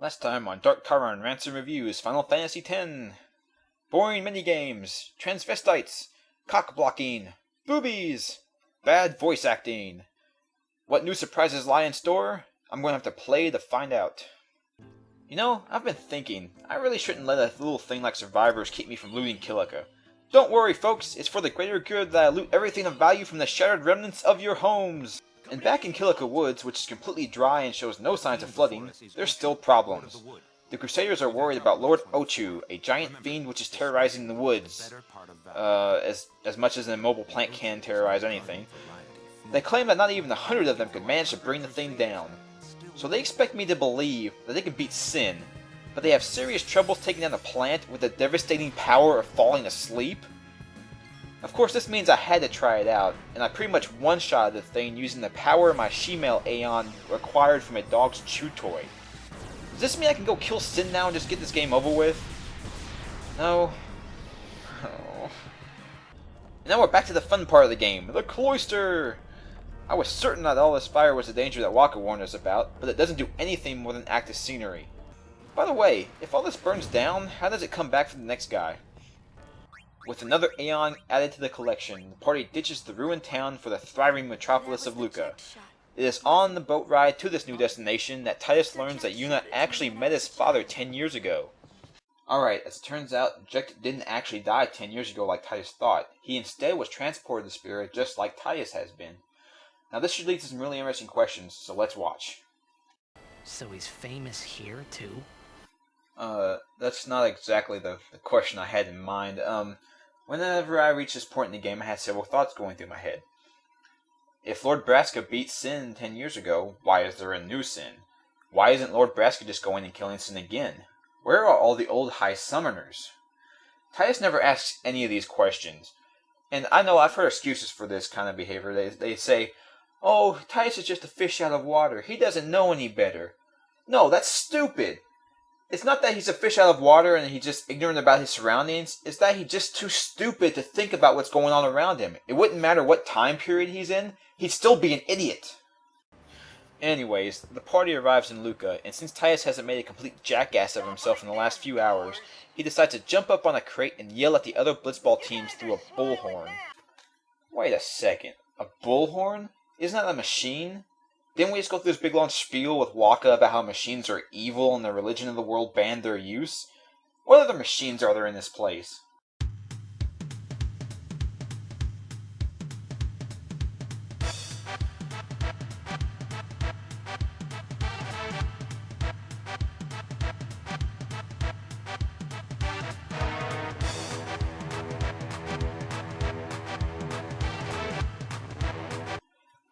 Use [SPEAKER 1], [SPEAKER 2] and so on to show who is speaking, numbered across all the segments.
[SPEAKER 1] Last time on DarkChiron Rants and Reviews, Final Fantasy X. Boring minigames, transvestites, cock-blocking, boobies, bad voice acting. What new surprises lie in store? I'm going to have to play to find out. You know, I've been thinking, I really shouldn't let a little thing like survivors keep me from looting Kilika. Don't worry folks, it's for the greater good that I loot everything of value from the shattered remnants of your homes. And back in Kilika Woods, which is completely dry and shows no signs of flooding, there's still problems. The Crusaders are worried about Lord Ochu, a giant fiend which is terrorizing the woods, as much as an immobile plant can terrorize anything. They claim that not even 100 of them could manage to bring the thing down. So they expect me to believe that they can beat Sin, but they have serious troubles taking down a plant with the devastating power of falling asleep? Of course, this means I had to try it out, and I pretty much one-shotted the thing using the power of my Shemale Aeon acquired from a dog's chew toy. Does this mean I can go kill Sin now and just get this game over with? No. Oh. And now we're back to the fun part of the game, the cloister! I was certain that all this fire was the danger that Waka warned us about, but it doesn't do anything more than act as scenery. By the way, if all this burns down, how does it come back for the next guy? With another Aeon added to the collection, the party ditches the ruined town for the thriving metropolis of Luca. It is on the boat ride to this new destination that Titus learns that Yuna actually met his father 10 years ago. Alright, as it turns out, Jack didn't actually die 10 years ago like Titus thought. He instead was transported to Spirit just like Titus has been. Now this should lead to some really interesting questions, so let's watch.
[SPEAKER 2] So he's famous here too?
[SPEAKER 1] That's not exactly the question I had in mind. Whenever I reached this point in the game, I had several thoughts going through my head. If Lord Braska beat Sin 10 years ago, why is there a new Sin? Why isn't Lord Braska just going and killing Sin again? Where are all the old High Summoners? Titus never asks any of these questions. And I know I've heard excuses for this kind of behavior. They say, oh, Titus is just a fish out of water. He doesn't know any better. No, that's stupid. It's not that he's a fish out of water and he's just ignorant about his surroundings. It's that he's just too stupid to think about what's going on around him. It wouldn't matter what time period he's in. He'd still be an idiot. Anyways, the party arrives in Luca, and since Titus hasn't made a complete jackass of himself in the last few hours, he decides to jump up on a crate and yell at the other blitzball teams through a bullhorn. Wait a second. A bullhorn? Isn't that a machine? Didn't we just go through this big long spiel with Waka about how machines are evil and the religion of the world banned their use? What other machines are there in this place?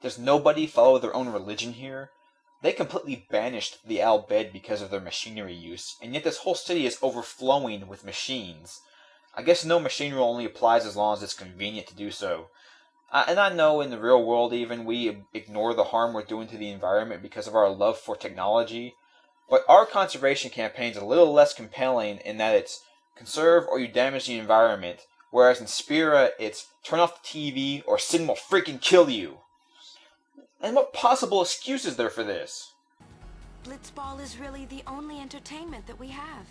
[SPEAKER 1] Does nobody follow their own religion here? They completely banished the Al Bhed because of their machinery use, and yet this whole city is overflowing with machines. I guess no machine rule only applies as long as it's convenient to do so. And I know in the real world even, we ignore the harm we're doing to the environment because of our love for technology, but our conservation campaign is a little less compelling in that it's conserve or you damage the environment, whereas in Spira it's turn off the TV or Sin will freaking kill you. And what possible excuse is there for this?
[SPEAKER 3] Blitzball is really the only entertainment that we have.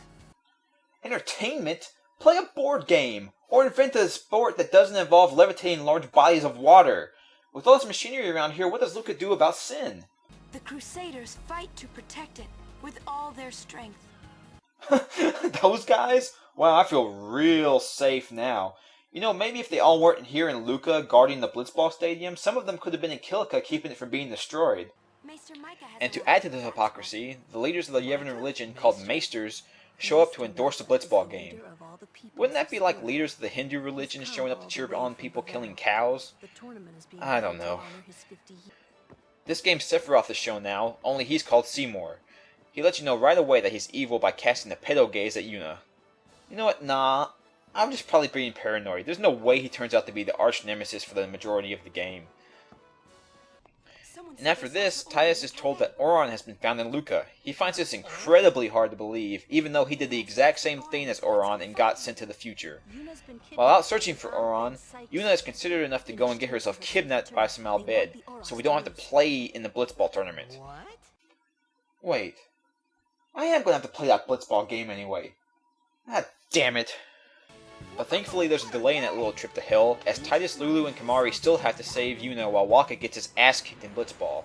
[SPEAKER 1] Entertainment? Play a board game! Or invent a sport that doesn't involve levitating large bodies of water. With all this machinery around here, what does Luca do about Sin?
[SPEAKER 3] The Crusaders fight to protect it with all their strength.
[SPEAKER 1] Those guys? Wow, I feel real safe now. You know, maybe if they all weren't here in Luca guarding the Blitzball Stadium, some of them could have been in Kilika keeping it from being destroyed. And to add to the hypocrisy, the leaders of the Yevon religion, called Maesters, show up to endorse the Blitzball game. Wouldn't that be like leaders of the Hindu religion showing up to cheer on people killing cows? I don't know. This game's Sephiroth is shown now, only he's called Seymour. He lets you know right away that he's evil by casting a pedo gaze at Yuna. You know what, nah. I'm just probably being paranoid. There's no way he turns out to be the arch nemesis for the majority of the game. And after this, Titus is told that Auron has been found in Luca. He finds this incredibly hard to believe, even though he did the exact same thing as Auron and got sent to the future. While out searching for Auron, Yuna is considerate enough to go and get herself kidnapped by some Al Bhed, so we don't have to play in the Blitzball tournament. Wait. I am gonna have to play that blitzball game anyway. Ah, damn it. But thankfully there's a delay in that little trip to hell, as Titus, Lulu, and Kamari still have to save Yuna while Waka gets his ass kicked in blitzball.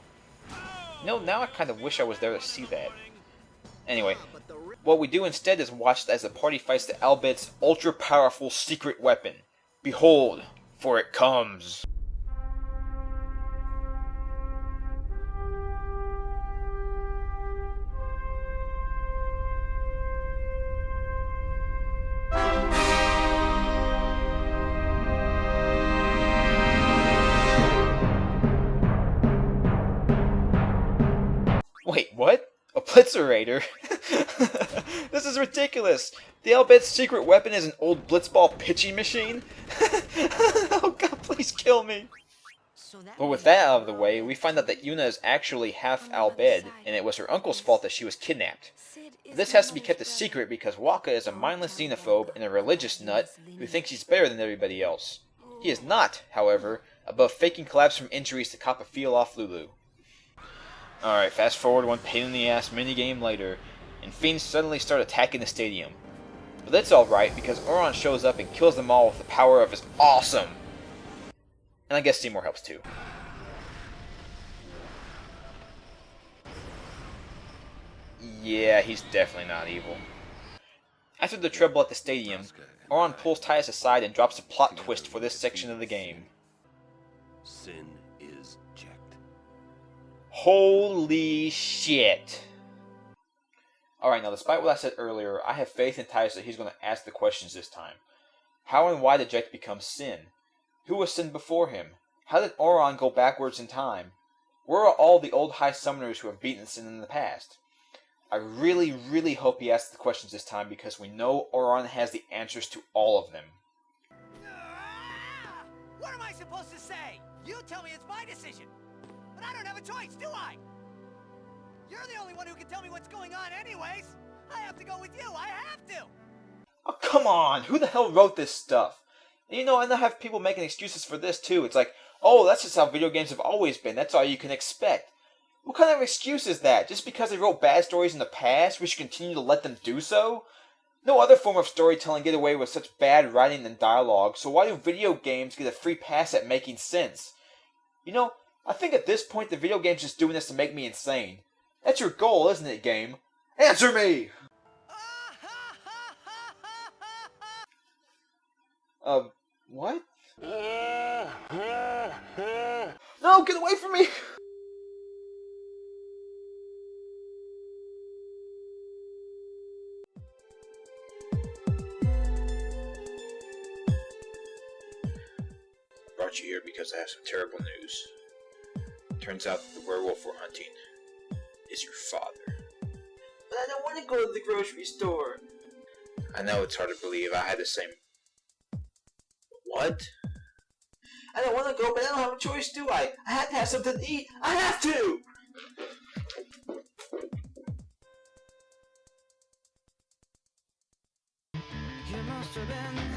[SPEAKER 1] You know, now I kind of wish I was there to see that. Anyway, what we do instead is watch as the party fights the Albed's ultra-powerful secret weapon. Behold, for it comes. Wait, what? A Blitzerator? This is ridiculous! The Albed's secret weapon is an old blitzball pitching machine? Oh god, please kill me! But with that out of the way, we find out that Yuna is actually half Albed, and it was her uncle's fault that she was kidnapped. But this has to be kept a secret because Waka is a mindless xenophobe and a religious nut who thinks he's better than everybody else. He is not, however, above faking collapse from injuries to cop a feel off Lulu. Alright, fast forward one pain in the ass minigame later, and fiends suddenly start attacking the stadium. But that's alright, because Oron shows up and kills them all with the power of his awesome! And I guess Seymour helps too. Yeah, he's definitely not evil. After the trouble at the stadium, Oron pulls Titus aside and drops a plot twist for this section of the game.
[SPEAKER 4] Sin is checked.
[SPEAKER 1] Holy shit! Alright, now despite what I said earlier, I have faith in Titus that he's going to ask the questions this time. How and why did Ject become Sin? Who was Sin before him? How did Oron go backwards in time? Where are all the old high summoners who have beaten Sin in the past? I really, really hope he asks the questions this time because we know Oron has the answers to all of them.
[SPEAKER 5] What am I supposed to say? You tell me it's my decision. But I don't have a choice, do I? You're the only one who can tell me what's going on anyways. I have to go with you. I have to.
[SPEAKER 1] Oh, come on! Who the hell wrote this stuff? And you know, I have people making excuses for this too. It's like, oh, that's just how video games have always been. That's all you can expect. What kind of excuse is that? Just because they wrote bad stories in the past, we should continue to let them do so? No other form of storytelling get away with such bad writing and dialogue, so why do video games get a free pass at making sense? You know, I think at this point the video game's just doing this to make me insane. That's your goal, isn't it, game? Answer me! What? No, get away from me! Brought you here because I have some terrible news. Turns out that the werewolf we're hunting is your father. But I don't want to go to the grocery store. I know it's hard to believe. I had the same... What? I don't want to go, but I don't have a choice, do I? I have to have something to eat. I have to!
[SPEAKER 5] You must have been